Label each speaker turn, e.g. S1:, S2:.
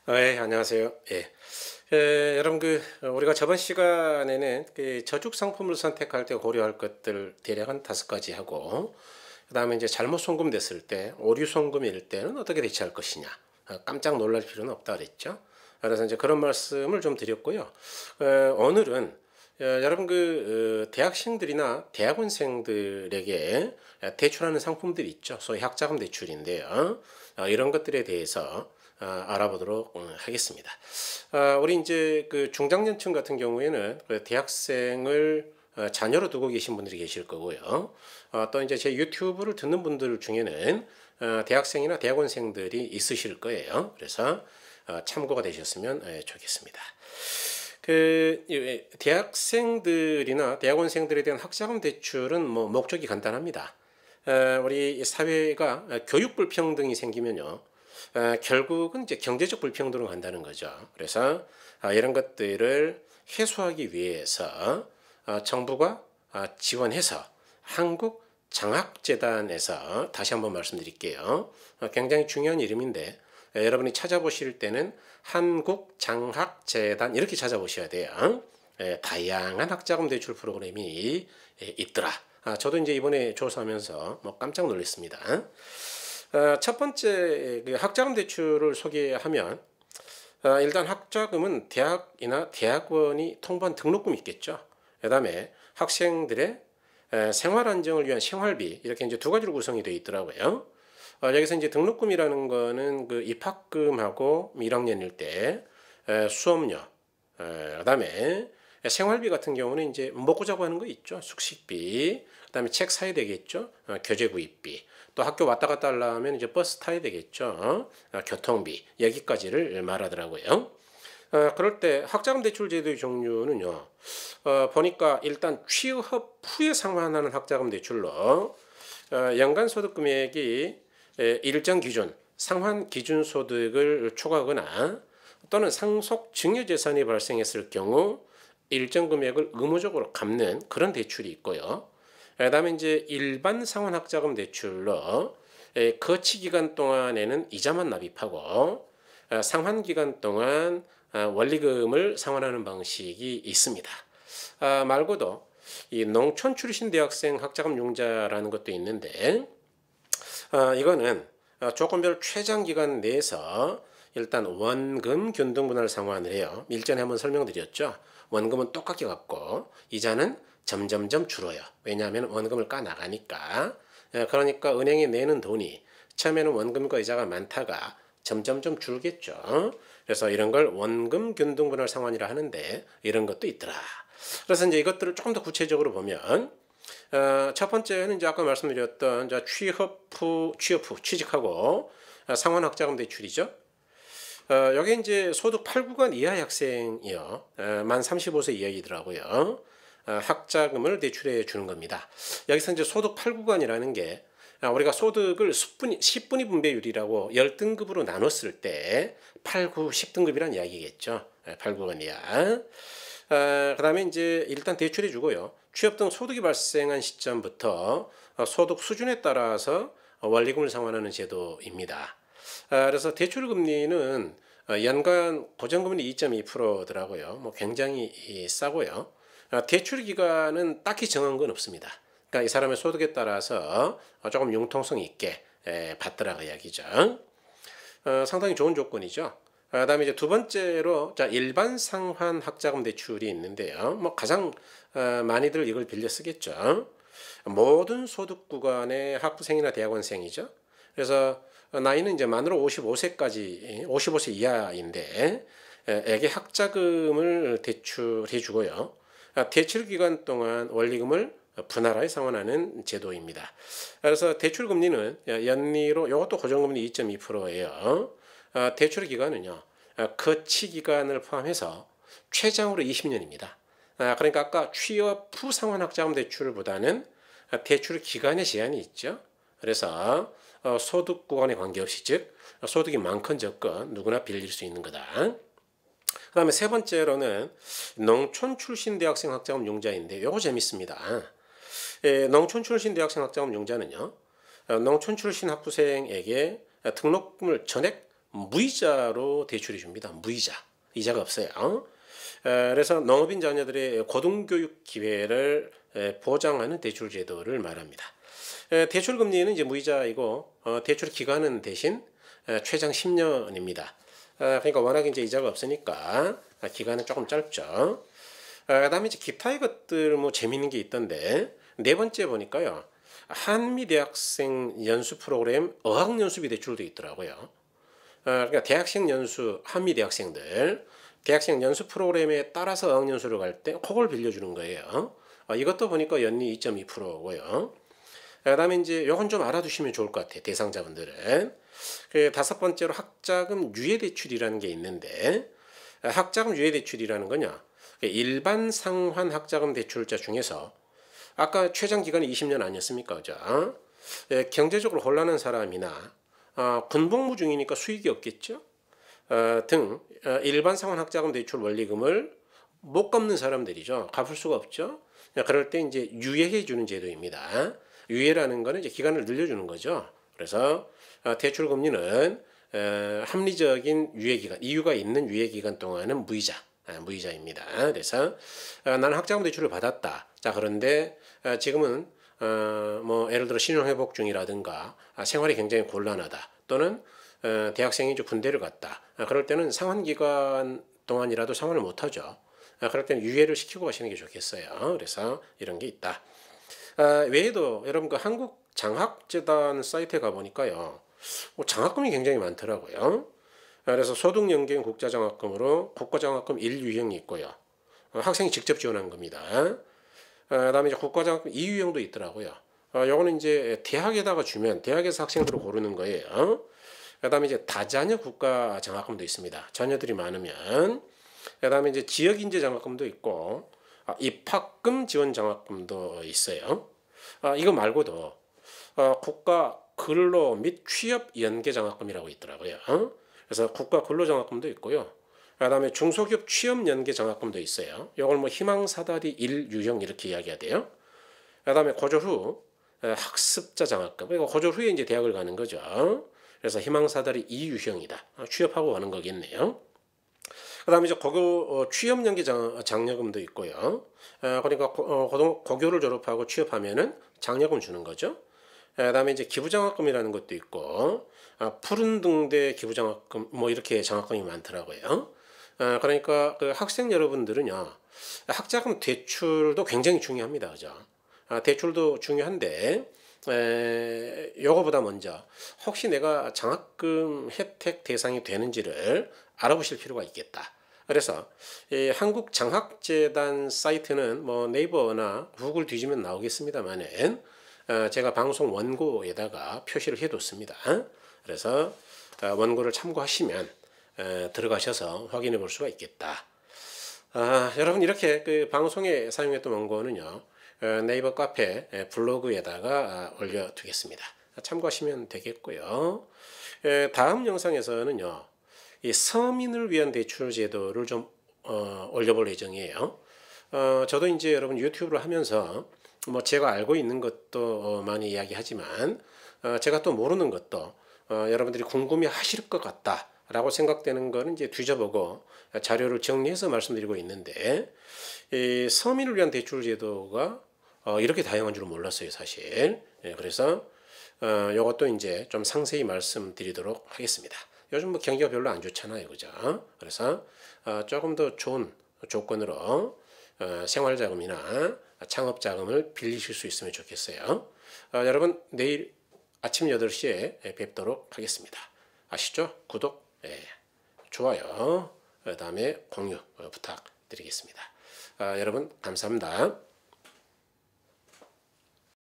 S1: 네, 안녕하세요. 예. 여러분 우리가 저번 시간에는 저축 상품을 선택할 때 고려할 것들 대략 한 5가지 하고, 그다음에 이제 잘못 송금됐을 때, 오류 송금일 때는 어떻게 대처할 것이냐. 깜짝 놀랄 필요는 없다 그랬죠. 그래서 이제 그런 말씀을 좀 드렸고요. 오늘은 여러분 대학생들이나 대학원생들에게 대출하는 상품들이 있죠. 소위 학자금 대출인데요. 이런 것들에 대해서 알아보도록 하겠습니다. 우리 이제 중장년층 같은 경우에는 대학생을 자녀로 두고 계신 분들이 계실 거고요. 또 이제 제 유튜브를 듣는 분들 중에는 대학생이나 대학원생들이 있으실 거예요. 그래서 참고가 되셨으면 좋겠습니다. 대학생들이나 대학원생들에 대한 학자금 대출은 뭐 목적이 간단합니다. 우리 사회가 교육 불평등이 생기면요. 결국은 이제 경제적 불평등으로 간다는 거죠. 그래서 이런 것들을 해소하기 위해서 정부가 지원해서 한국장학재단에서, 다시 한번 말씀드릴게요. 굉장히 중요한 이름인데 여러분이 찾아보실 때는 한국장학재단 이렇게 찾아보셔야 돼요. 다양한 학자금 대출 프로그램이 있더라. 저도 이제 이번에 조사하면서 뭐 깜짝 놀랐습니다. 첫 번째 학자금 대출을 소개하면, 일단 학자금은 대학이나 대학원이 통보한 등록금이 있겠죠. 그다음에 학생들의 생활 안정을 위한 생활비, 이렇게 이제 두 가지로 구성이 되어 있더라고요. 여기서 이제 등록금이라는 거는 입학금하고 1학년일 때 수업료, 그다음에 생활비 같은 경우는 이제 먹고 자고 하는 거 있죠. 숙식비, 그다음에 책 사야 되겠죠. 교재 구입비, 또 학교 왔다 갔다 하려면 이제 버스 타야 되겠죠. 교통비, 여기까지를 말하더라고요. 그럴 때 학자금 대출 제도의 종류는요. 보니까 일단 취업 후에 상환하는 학자금 대출로 연간 소득 금액이 일정 기준, 상환 기준 소득을 초과하거나 또는 상속 증여재산이 발생했을 경우 일정 금액을 의무적으로 갚는 그런 대출이 있고요. 그다음에 이제 일반 상환 학자금 대출로 거치 기간 동안에는 이자만 납입하고 상환 기간 동안 원리금을 상환하는 방식이 있습니다. 말고도 이 농촌 출신 대학생 학자금 융자라는 것도 있는데, 이거는 조건별 최장 기간 내에서 일단 원금 균등 분할 상환을 해요. 일전에 한번 설명드렸죠. 원금은 똑같게 갚고 이자는 점점점 줄어요. 왜냐하면 원금을 까 나가니까. 그러니까 은행에 내는 돈이 처음에는 원금과 이자가 많다가 점점점 줄겠죠. 그래서 이런 걸 원금 균등 분할 상환이라 하는데, 이런 것도 있더라. 그래서 이제 이것들을 조금 더 구체적으로 보면, 첫 번째는 이제 아까 말씀드렸던 취업 후 취직하고 상환 학자금 대출이죠. 여기 이제 소득 8구간 이하의 학생이요. 만 35세 이하이더라고요. 학자금을 대출해 주는 겁니다. 여기서 이제 소득 8구간이라는 게, 우리가 소득을 10분위 분배율이라고 10등급으로 나눴을 때 8, 9, 10등급이란 이야기겠죠. 8구간 이하. 그 다음에 이제 일단 대출해 주고요. 취업 등 소득이 발생한 시점부터 소득 수준에 따라서 원리금을 상환하는 제도입니다. 그래서 대출 금리는 연간 고정금리 2.2%더라고요. 뭐 굉장히 싸고요. 대출 기간은 딱히 정한 건 없습니다. 그러니까 이 사람의 소득에 따라서 조금 융통성 있게 받더라 그 이야기죠. 상당히 좋은 조건이죠. 그다음에 이제 두 번째로 일반 상환 학자금 대출이 있는데요. 뭐 가장 많이들 이걸 빌려 쓰겠죠. 모든 소득 구간의 학부생이나 대학원생이죠. 그래서 나이는 이제 만으로 55세까지, 55세 이하인데 에게 학자금을 대출해 주고요. 대출 기간 동안 원리금을 분할하여 상환하는 제도입니다. 그래서 대출 금리는 연리로, 이것도 고정금리 2.2%예요. 대출 기간은요, 거치 기간을 포함해서 최장으로 20년입니다. 그러니까 아까 취업 후 상환 학자금 대출보다는 대출 기간의 제한이 있죠. 그래서 소득 구간에 관계없이, 즉 소득이 많건 적건 누구나 빌릴 수 있는 거다. 그 다음에 세 번째로는 농촌 출신 대학생 학자금 융자인데, 요거 재밌습니다. 농촌 출신 대학생 학자금 융자는요, 농촌 출신 학부생에게 등록금을 전액 무이자로 대출해 줍니다. 무이자. 이자가 없어요. 그래서 농업인 자녀들의 고등교육 기회를 보장하는 대출 제도를 말합니다. 대출 금리는 이제 무이자이고 대출 기간은 대신 최장 10년입니다. 그러니까 워낙 이제 이자가 없으니까 기간은 조금 짧죠. 그다음에 이제 기타의 것들 뭐 재밌는 게 있던데 네 번째 보니까요. 한미 대학생 연수 프로그램 어학연수비 대출도 있더라고요. 그러니까 대학생 연수 한미 대학생들 대학생 연수 프로그램에 따라서 어학연수를 갈 때 그걸 빌려주는 거예요. 이것도 보니까 연리 2.2%고요. 그다음에 이제 요건 좀 알아두시면 좋을 것 같아요. 대상자분들은. 그 다섯 번째로 학자금 유예 대출이라는 게 있는데 학자금 유예 대출이라는 거냐? 일반 상환 학자금 대출자 중에서 아까 최장 기간이 20년 아니었습니까? 그죠? 경제적으로 곤란한 사람이나 군복무 중이니까 수익이 없겠죠? 등 일반 상환 학자금 대출 원리금을 못 갚는 사람들이죠. 갚을 수가 없죠. 그럴 때 이제 유예해 주는 제도입니다. 유예라는 거는 이제 기간을 늘려주는 거죠. 그래서 대출 금리는 합리적인 유예 기간, 이유가 있는 유예 기간 동안은 무이자입니다. 그래서 나는 학자금 대출을 받았다. 자, 그런데 지금은 뭐 예를 들어 신용회복 중이라든가 생활이 굉장히 곤란하다. 또는 대학생이 이제 군대를 갔다. 그럴 때는 상환 기간 동안이라도 상환을 못 하죠. 그럴 때는 유예를 시키고 가시는 게 좋겠어요. 그래서 이런 게 있다. 외에도 여러분 그 한국 장학재단 사이트에 가보니까요. 장학금이 굉장히 많더라고요. 그래서 소득연계형 국가장학금으로 국가장학금 1유형이 있고요. 학생이 직접 지원한 겁니다. 그다음에 이제 국가장학금 2유형도 있더라고요. 요거는 이제 대학에다가 주면 대학에서 학생들을 고르는 거예요. 그다음에 이제 다자녀 국가장학금도 있습니다. 자녀들이 많으면. 그다음에 이제 지역인재 장학금도 있고 입학금 지원 장학금도 있어요. 이거 말고도 국가 근로 및 취업 연계 장학금이라고 있더라고요. 그래서 국가 근로 장학금도 있고요. 그다음에 중소기업 취업 연계 장학금도 있어요. 이걸 뭐 희망사다리 1유형 이렇게 이야기해야 돼요. 그다음에 고졸 후 학습자 장학금. 그러니까 고졸 후에 이제 대학을 가는 거죠. 그래서 희망사다리 2유형이다. 취업하고 가는 거겠네요. 그다음에 이제 고교 취업 연계 장려금도 있고요. 그러니까 고교를 졸업하고 취업하면은 장려금 주는 거죠. 그다음에 이제 기부장학금이라는 것도 있고 푸른 등대 기부장학금 뭐 이렇게 장학금이 많더라고요. 그러니까 그 학생 여러분들은요 학자금 대출도 굉장히 중요합니다, 그죠? 대출도 중요한데 요거보다 먼저 혹시 내가 장학금 혜택 대상이 되는지를 알아보실 필요가 있겠다. 그래서 이 한국 장학재단 사이트는 뭐 네이버나 구글 뒤지면 나오겠습니다만은 제가 방송 원고에다가 표시를 해뒀습니다. 그래서 원고를 참고하시면 들어가셔서 확인해 볼 수가 있겠다. 여러분 이렇게 그 방송에 사용했던 원고는요 네이버 카페 블로그에다가 올려두겠습니다. 참고하시면 되겠고요. 다음 영상에서는요 이 서민을 위한 대출 제도를 좀 올려볼 예정이에요. 저도 이제 여러분 유튜브를 하면서 뭐 제가 알고 있는 것도 많이 이야기하지만 제가 또 모르는 것도 여러분들이 궁금해하실 것 같다라고 생각되는 거는 이제 뒤져보고 자료를 정리해서 말씀드리고 있는데 이 서민을 위한 대출 제도가 이렇게 다양한 줄은 몰랐어요, 사실. 그래서 이것도 이제 좀 상세히 말씀드리도록 하겠습니다. 요즘 뭐 경기가 별로 안 좋잖아요, 그죠? 그래서 조금 더 좋은 조건으로 생활자금이나 창업자금을 빌리실 수 있으면 좋겠어요. 여러분 내일 아침 8시에 뵙도록 하겠습니다. 아시죠? 구독, 좋아요, 그다음에 공유 부탁드리겠습니다. 여러분 감사합니다.